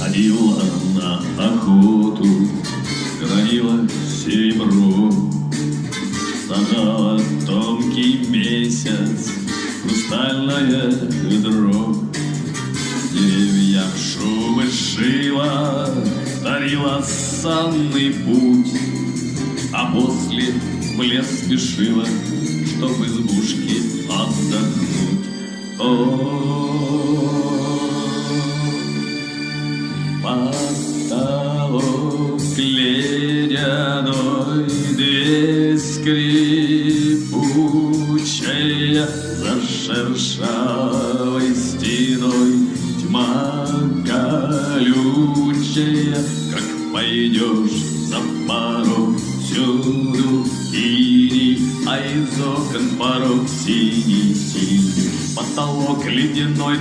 ходила на охоту, гранила серебро, сажала тонкий месяц в хрустальное ведро. Деревьям шубы шила, дарила санный путь, а после в лес спешила, чтоб в избушке отдохнуть. Потолок ледяной, дверь скрипучая, за шершавой стеной тьма колючая. Как пойдешь за порог, всюду иней, а из окон порог синий-синий. Потолок ледяной.